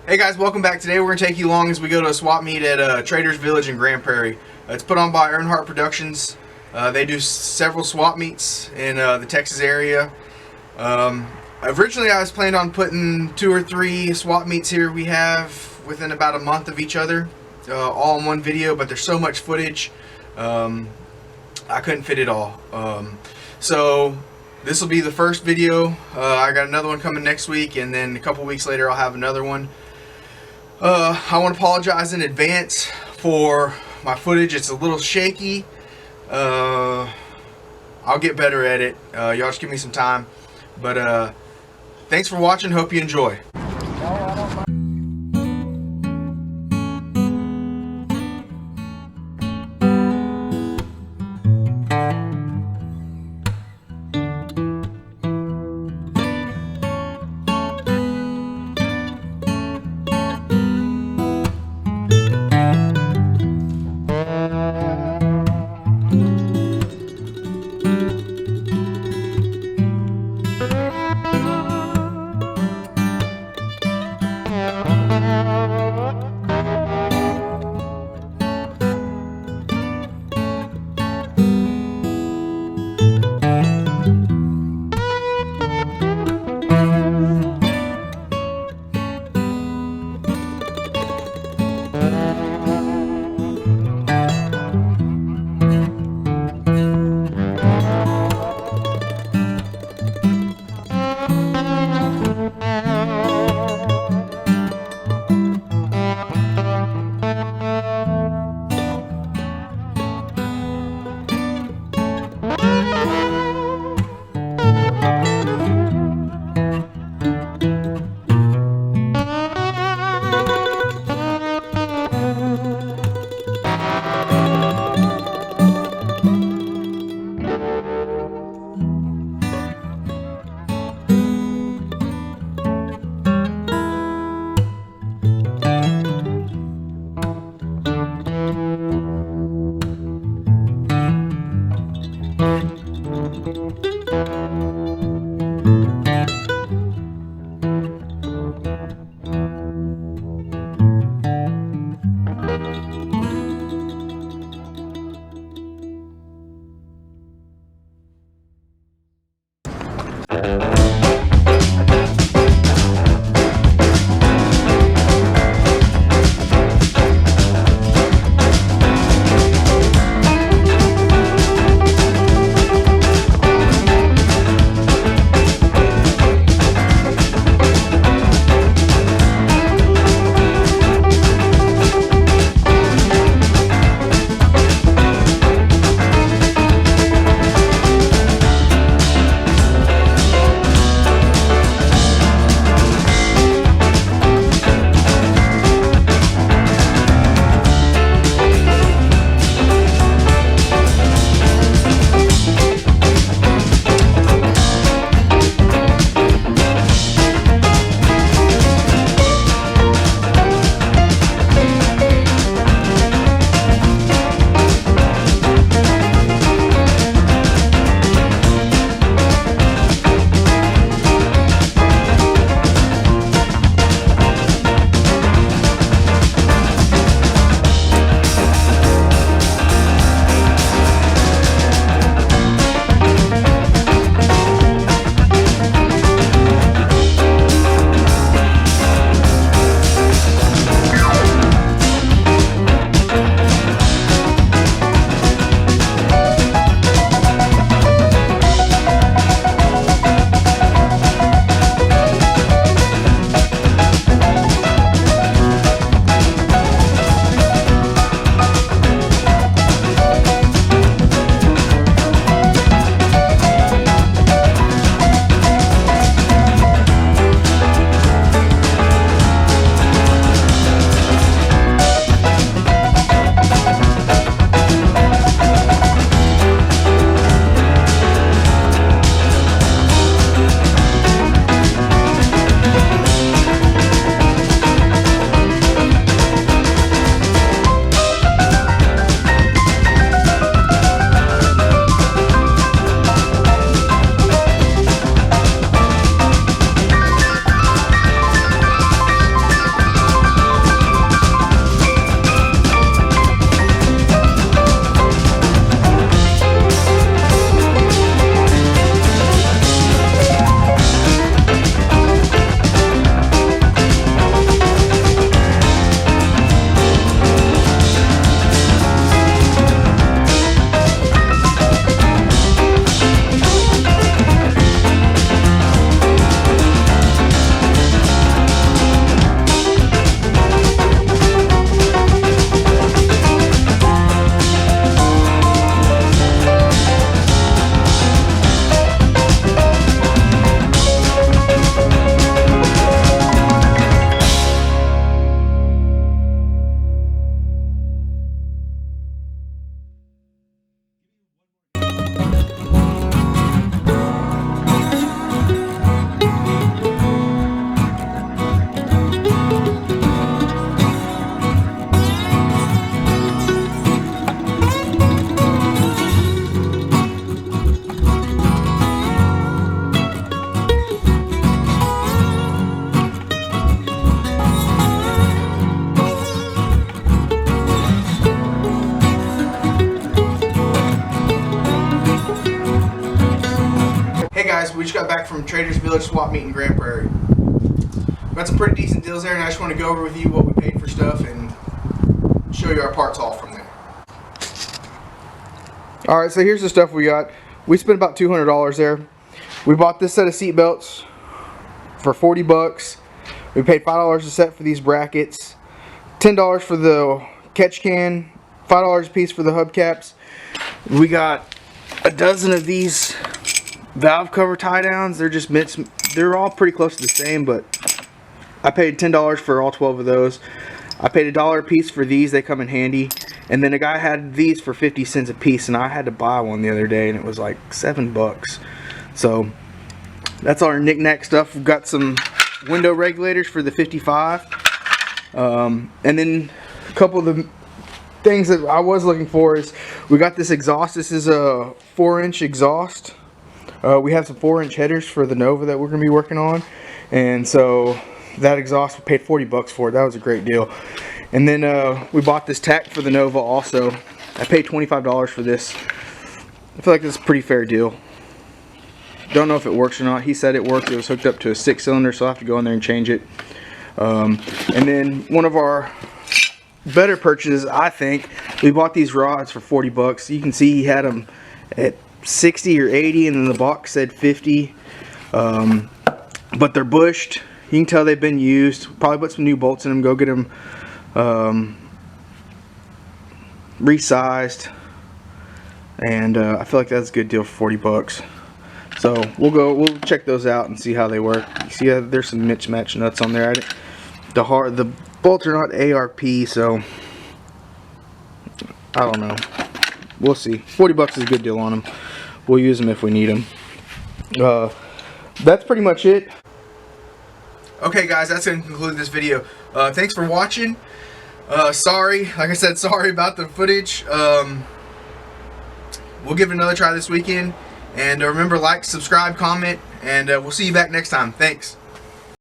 Hey guys, welcome back. Today we're going to take you along as we go to a swap meet at Traders Village in Grand Prairie. It's put on by Earnhardt Productions. They do several swap meets in the Texas area. Originally I was planning on putting 2 or 3 swap meets here we have within about a month of each other, all in one video, but there's so much footage, I couldn't fit it all. So this will be the first video. I got another one coming next week, and then a couple weeks later I'll have another one. I want to apologize in advance for my footage. It's a little shaky. I'll get better at it. Y'all just give me some time. But thanks for watching. Hope you enjoy. got back from Traders Village swap meet in Grand Prairie. Got some pretty decent deals there, and I just want to go over with you what we paid for stuff and show you our parts haul from there. Alright, so here's the stuff we got. We spent about $200 there. We bought this set of seat belts for 40 bucks. We paid $5 a set for these brackets, $10 for the catch can, $5 a piece for the hubcaps. We got a dozen of these valve cover tie downs. They're just they're all pretty close to the same, but I paid $10 for all 12 of those. I paid $1 a piece for these. They come in handy. And then a guy had these for 50 cents a piece, and I had to buy one the other day, and it was like $7. So that's all our knick-knack stuff. We've got some window regulators for the 55, and then a couple of the things that I was looking for is we got this exhaust. This is a 4-inch exhaust. We have some 4-inch headers for the Nova that we're going to be working on, and so that exhaust we paid 40 bucks for it. That was a great deal. And then we bought this tack for the Nova also. I paid $25 for this. I feel like this is a pretty fair deal. Don't know if it works or not. He said it worked. It was hooked up to a 6-cylinder, so I'll have to go in there and change it. And then one of our better purchases, I think, we bought these rods for 40 bucks. You can see he had them at 60 or 80, and then the box said 50. But they're bushed. You can tell they've been used. Probably put some new bolts in them. Go get them resized, and I feel like that's a good deal for 40 bucks. So we'll check those out and see how they work. You see there's some mismatch nuts on there. The bolts are not ARP, so I don't know. We'll see. 40 bucks is a good deal on them. We'll use them if we need them. That's pretty much it. Okay guys, that's going to conclude this video. Thanks for watching. Sorry, like I said, sorry about the footage. We'll give it another try this weekend. And remember, like, subscribe, comment, and we'll see you back next time. Thanks.